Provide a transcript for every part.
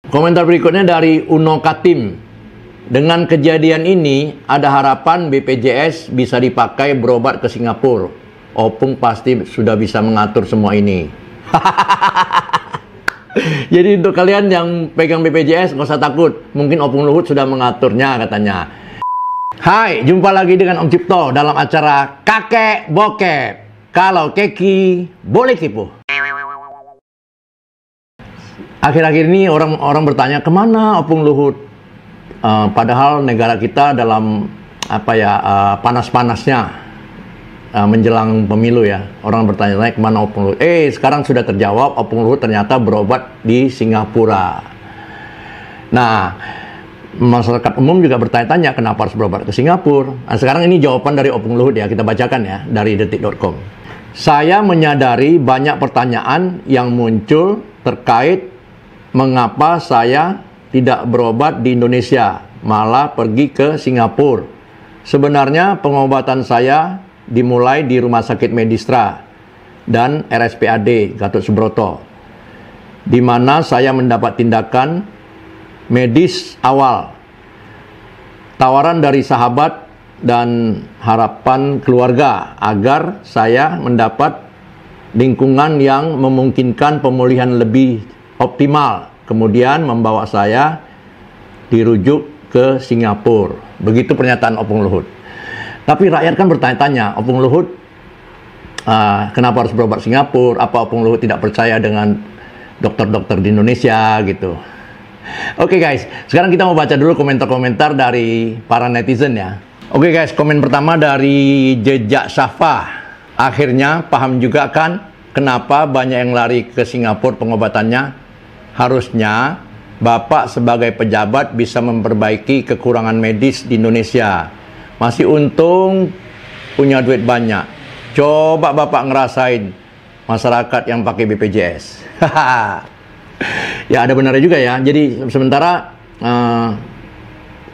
Komentar berikutnya dari Uno Katim. Dengan kejadian ini, ada harapan BPJS bisa dipakai berobat ke Singapura. Opung pasti sudah bisa mengatur semua ini. Jadi untuk kalian yang pegang BPJS, nggak usah takut. Mungkin Opung Luhut sudah mengaturnya katanya. Hai, jumpa lagi dengan Om Cipto dalam acara Kakek Bokep. Kalau keki, boleh kipu. Akhir-akhir ini orang bertanya, kemana Opung Luhut? Padahal negara kita dalam panas-panasnya menjelang pemilu ya. Orang bertanya, kemana Opung Luhut? Sekarang sudah terjawab, Opung Luhut ternyata berobat di Singapura. Nah, masyarakat umum juga bertanya-tanya kenapa harus berobat ke Singapura. Nah, sekarang ini jawaban dari Opung Luhut ya, kita bacakan ya dari detik.com. Saya menyadari banyak pertanyaan yang muncul terkait mengapa saya tidak berobat di Indonesia, malah pergi ke Singapura. Sebenarnya pengobatan saya dimulai di Rumah Sakit Medistra dan RSPAD Gatot Subroto, di mana saya mendapat tindakan medis awal, tawaran dari sahabat dan harapan keluarga agar saya mendapat lingkungan yang memungkinkan pemulihan lebih optimal. Kemudian membawa saya dirujuk ke Singapura. Begitu pernyataan Opung Luhut. Tapi rakyat kan bertanya-tanya, Opung Luhut kenapa harus berobat Singapura? Apa Opung Luhut tidak percaya dengan dokter-dokter di Indonesia gitu? Oke guys, sekarang kita mau baca dulu komentar-komentar dari para netizen ya. Oke guys, komen pertama dari Jejak Syafa. Akhirnya paham juga kan kenapa banyak yang lari ke Singapura pengobatannya. Harusnya Bapak sebagai pejabat bisa memperbaiki kekurangan medis di Indonesia. Masih untung punya duit banyak. Coba Bapak ngerasain masyarakat yang pakai BPJS. Ya ada benarnya juga ya. Jadi sementara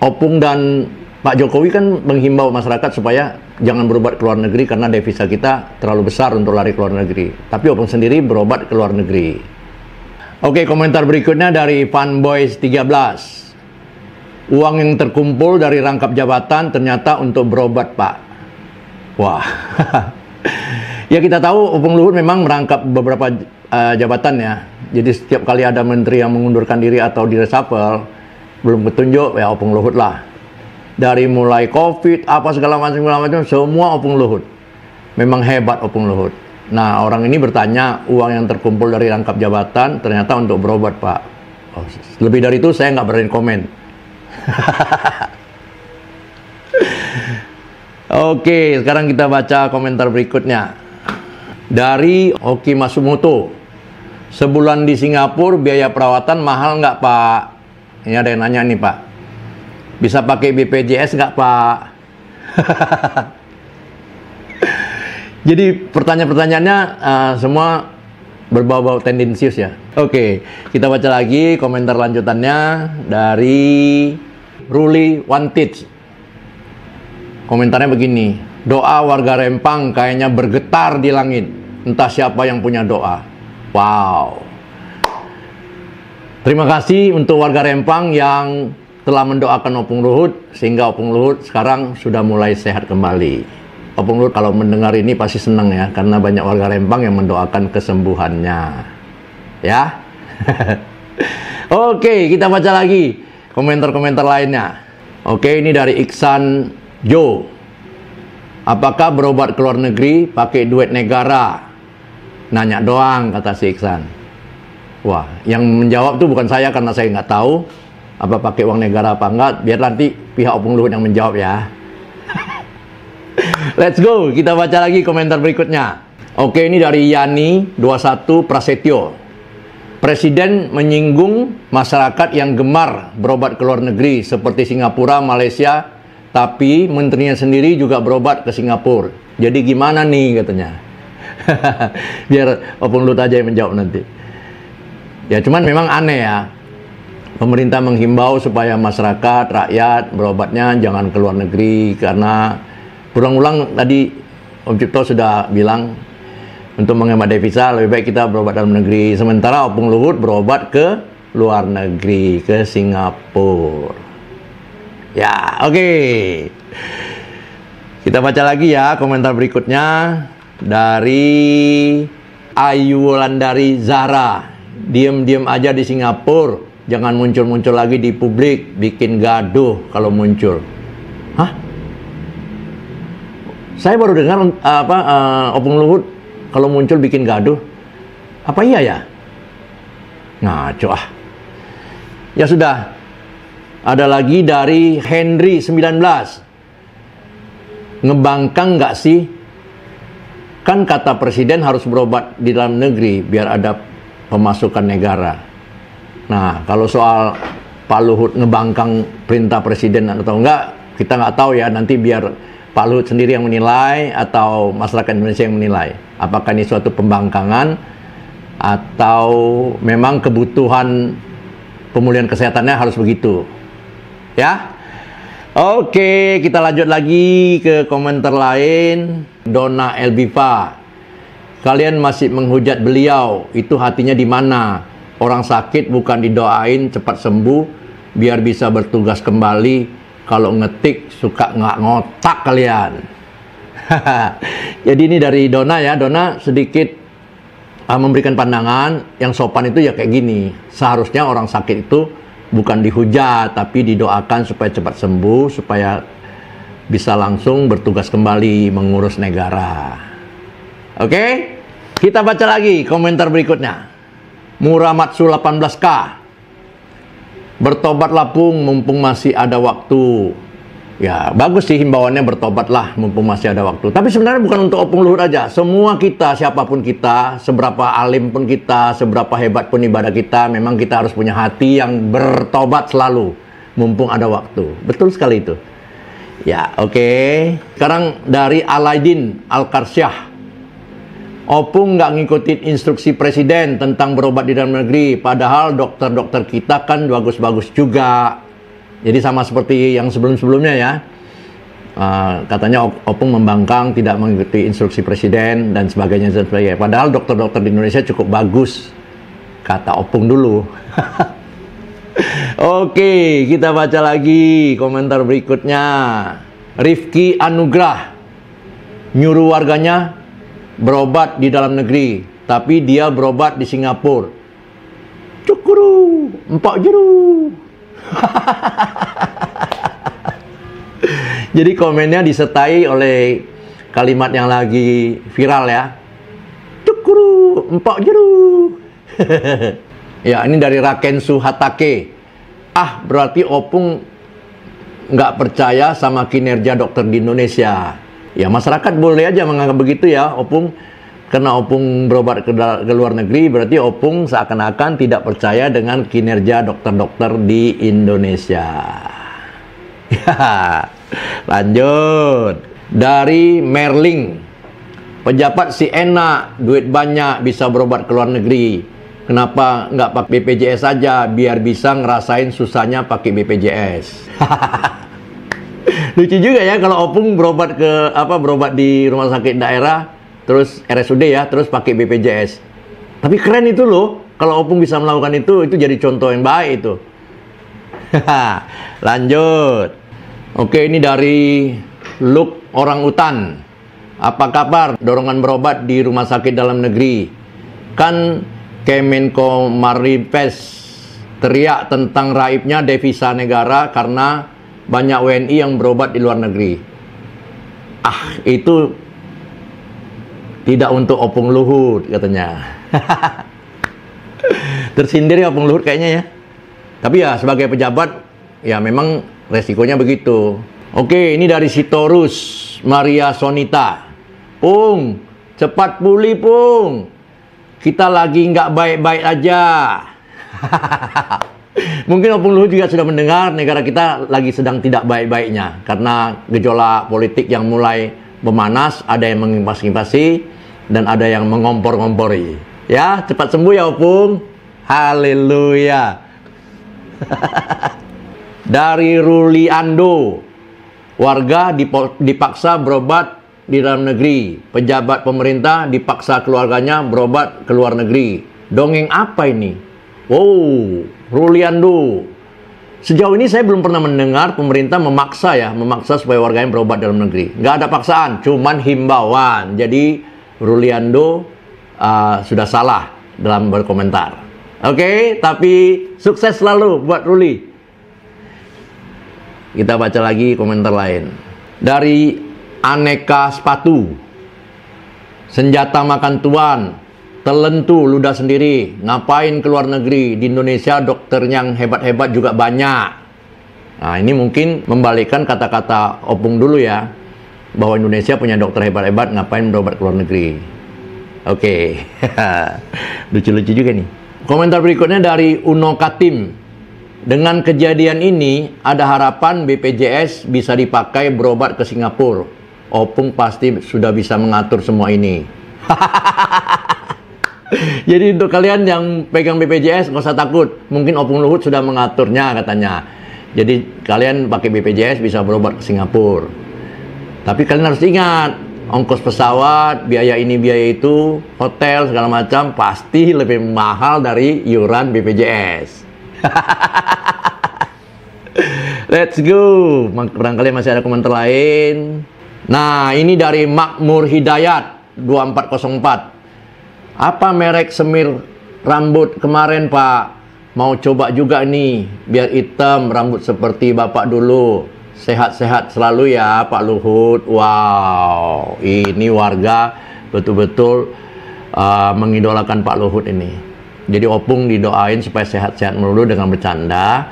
Opung dan Pak Jokowi kan menghimbau masyarakat supaya jangan berobat ke luar negeri karena devisa kita terlalu besar untuk lari ke luar negeri. Tapi Opung sendiri berobat ke luar negeri. Oke, komentar berikutnya dari Fanboys 13. Uang yang terkumpul dari rangkap jabatan ternyata untuk berobat, Pak. Wah. Ya kita tahu Opung Luhut memang merangkap beberapa jabatan ya. Jadi setiap kali ada menteri yang mengundurkan diri atau di-reshuffle, belum petunjuk ya Opung Luhut lah. Dari mulai COVID, apa segala macam, semua Opung Luhut. Memang hebat Opung Luhut. Nah, orang ini bertanya, uang yang terkumpul dari rangkap jabatan ternyata untuk berobat, Pak. Oh, lebih dari itu saya nggak berani komen. Oke, sekarang kita baca komentar berikutnya. Dari Oki Masumoto. Sebulan di Singapura, biaya perawatan mahal nggak, Pak? Ini ada yang nanya nih, Pak. Bisa pakai BPJS nggak, Pak? Jadi pertanyaan-pertanyaannya semua berbau-bau tendensius ya. Oke, kita baca lagi komentar lanjutannya dari Ruli Wanted. Komentarnya begini, doa warga Rempang kayaknya bergetar di langit. Entah siapa yang punya doa. Wow. Terima kasih untuk warga Rempang yang telah mendoakan Opung Luhut, sehingga Opung Luhut sekarang sudah mulai sehat kembali. Opung Luhut kalau mendengar ini pasti senang ya, karena banyak warga Rempang yang mendoakan kesembuhannya. Ya. Oke, kita baca lagi komentar-komentar lainnya. Oke, ini dari Iksan Jo. Apakah berobat ke luar negeri pakai duit negara? Nanya doang, kata si Iksan. Wah, yang menjawab tuh bukan saya karena saya nggak tahu apa pakai uang negara apa enggak. Biar nanti pihak Opung Luhut yang menjawab ya. Let's go, kita baca lagi komentar berikutnya. Oke, ini dari Yani 21 Prasetyo. Presiden menyinggung masyarakat yang gemar berobat ke luar negeri seperti Singapura, Malaysia, tapi menterinya sendiri juga berobat ke Singapura. Jadi gimana nih katanya? Biar Opung Luhut aja yang menjawab nanti. Ya cuman memang aneh ya. Pemerintah menghimbau supaya masyarakat, rakyat berobatnya jangan ke luar negeri karena berulang-ulang tadi Om Cipto sudah bilang untuk menghemat devisa lebih baik kita berobat dalam negeri. Sementara Opung Luhut berobat ke luar negeri, ke Singapura. Ya, oke. Kita baca lagi ya komentar berikutnya dari Ayu Wulandari Zahra. Diam-diam aja di Singapura, jangan muncul-muncul lagi di publik, bikin gaduh kalau muncul. Hah? Saya baru dengar Opung Luhut kalau muncul bikin gaduh. Apa iya ya? Ngaco ah. Ya sudah. Ada lagi dari Henry 19. Ngebangkang nggak sih? Kan kata presiden harus berobat di dalam negeri biar ada pemasukan negara. Nah, kalau soal Pak Luhut ngebangkang perintah presiden atau enggak, kita nggak tahu ya. Nanti biar Pak Luhut sendiri yang menilai atau masyarakat Indonesia yang menilai. Apakah ini suatu pembangkangan atau memang kebutuhan pemulihan kesehatannya harus begitu. Ya. Oke, kita lanjut lagi ke komentar lain. Donna Elbifa. Kalian masih menghujat beliau, itu hatinya di mana? Orang sakit bukan didoain cepat sembuh biar bisa bertugas kembali. Kalau ngetik suka nggak ngotak kalian. Jadi ini dari Donna ya. Donna sedikit memberikan pandangan yang sopan itu ya kayak gini. Seharusnya orang sakit itu bukan dihujat, tapi didoakan supaya cepat sembuh, supaya bisa langsung bertugas kembali mengurus negara. Oke? Kita baca lagi komentar berikutnya. Muramatsu 18K. Bertobatlah Pung, mumpung masih ada waktu. Ya, bagus sih himbauannya, bertobatlah mumpung masih ada waktu. Tapi sebenarnya bukan untuk Opung Luhut aja. Semua kita, siapapun kita, seberapa alim pun kita, seberapa hebat pun ibadah kita, memang kita harus punya hati yang bertobat selalu, mumpung ada waktu. Betul sekali itu. Ya, oke. Sekarang dari Alaidin Al-Karsyah. Opung nggak ngikutin instruksi presiden tentang berobat di dalam negeri. Padahal dokter-dokter kita kan bagus-bagus juga. Jadi sama seperti yang sebelum-sebelumnya ya. Katanya Opung membangkang, tidak mengikuti instruksi presiden dan sebagainya. Padahal dokter-dokter di Indonesia cukup bagus, kata Opung dulu. Oke, kita baca lagi komentar berikutnya. Rifki Anugrah. Nyuruh warganya berobat di dalam negeri, tapi dia berobat di Singapura. Cukuru, empak jeru. Jadi komennya disertai oleh kalimat yang lagi viral ya. Cukuru, empak jeru. Ya, ini dari Rakensu Hatake. Berarti Opung nggak percaya sama kinerja dokter di Indonesia. Ya, masyarakat boleh aja menganggap begitu ya, Opung. Karena Opung berobat ke luar negeri, berarti Opung seakan-akan tidak percaya dengan kinerja dokter-dokter di Indonesia. Ya, lanjut. Dari Merling. Pejabat si enak, duit banyak, bisa berobat ke luar negeri. Kenapa nggak pakai BPJS saja, biar bisa ngerasain susahnya pakai BPJS. Lucu juga ya kalau Opung berobat di rumah sakit daerah, terus RSUD ya, terus pakai BPJS. Tapi keren itu loh, kalau Opung bisa melakukan itu jadi contoh yang baik itu. Lanjut. Oke, ini dari Luk Orang Utan. Apa kabar dorongan berobat di rumah sakit dalam negeri? Kan Kemenko Marinvest teriak tentang raibnya devisa negara karena banyak WNI yang berobat di luar negeri. Itu tidak untuk Opung Luhut katanya. Tersindir ya Opung Luhut kayaknya ya. Tapi ya sebagai pejabat ya memang resikonya begitu. Oke, ini dari Sitorus Maria Sonita. Pung, cepat pulih Pung. Kita lagi nggak baik-baik aja. Mungkin Opung Luhut juga sudah mendengar negara kita lagi sedang tidak baik-baiknya karena gejolak politik yang mulai memanas, ada yang mengimpas-impasi dan ada yang mengompor-ngompori. Ya, cepat sembuh ya Opung. Haleluya. Dari Ruliando. Warga dipaksa berobat di dalam negeri. Pejabat pemerintah dipaksa keluarganya berobat ke luar negeri. Dongeng apa ini? Oh, Ruliando. Sejauh ini saya belum pernah mendengar pemerintah memaksa supaya warganya berobat dalam negeri. Nggak ada paksaan, cuman himbauan. Jadi Ruliando sudah salah dalam berkomentar. Oke, tapi sukses selalu buat Ruli. Kita baca lagi komentar lain. Dari Aneka Sepatu. Senjata makan tuan. Telentu ludah sendiri, ngapain keluar negeri? Di Indonesia dokter yang hebat-hebat juga banyak. Nah, ini mungkin membalikkan kata-kata Opung dulu ya, bahwa Indonesia punya dokter hebat-hebat, ngapain berobat keluar negeri? Oke, lucu-lucu juga nih. Komentar berikutnya dari Uno Katim. Dengan kejadian ini, ada harapan BPJS bisa dipakai berobat ke Singapura. Opung pasti sudah bisa mengatur semua ini. Jadi untuk kalian yang pegang BPJS nggak usah takut, mungkin Opung Luhut sudah mengaturnya katanya. Jadi kalian pakai BPJS bisa berobat ke Singapura. Tapi kalian harus ingat, ongkos pesawat, biaya ini biaya itu, hotel segala macam pasti lebih mahal dari iuran BPJS. Let's go. Barangkali masih ada komentar lain. Nah, ini dari Makmur Hidayat 2404. Apa merek semir rambut kemarin, Pak? Mau coba juga nih, biar hitam rambut seperti Bapak dulu. Sehat-sehat selalu ya, Pak Luhut. Wow, ini warga betul-betul mengidolakan Pak Luhut ini. Jadi Opung didoain supaya sehat-sehat melulu dengan bercanda.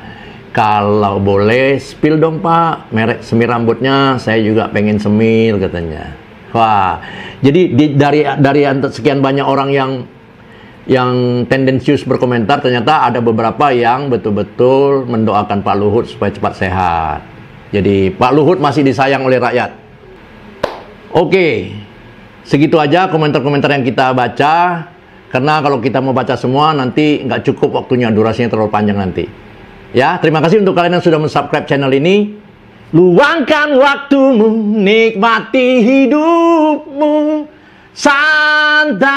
Kalau boleh, spill dong Pak, merek semir rambutnya. Saya juga pengen semir katanya. Wah, jadi dari sekian banyak orang yang tendensius berkomentar, ternyata ada beberapa yang betul-betul mendoakan Pak Luhut supaya cepat sehat. Jadi Pak Luhut masih disayang oleh rakyat. Oke, segitu aja komentar-komentar yang kita baca. Karena kalau kita mau baca semua nanti nggak cukup waktunya, durasinya terlalu panjang nanti. Ya, terima kasih untuk kalian yang sudah subscribe channel ini. Luangkan waktumu, nikmati hidupmu, santai.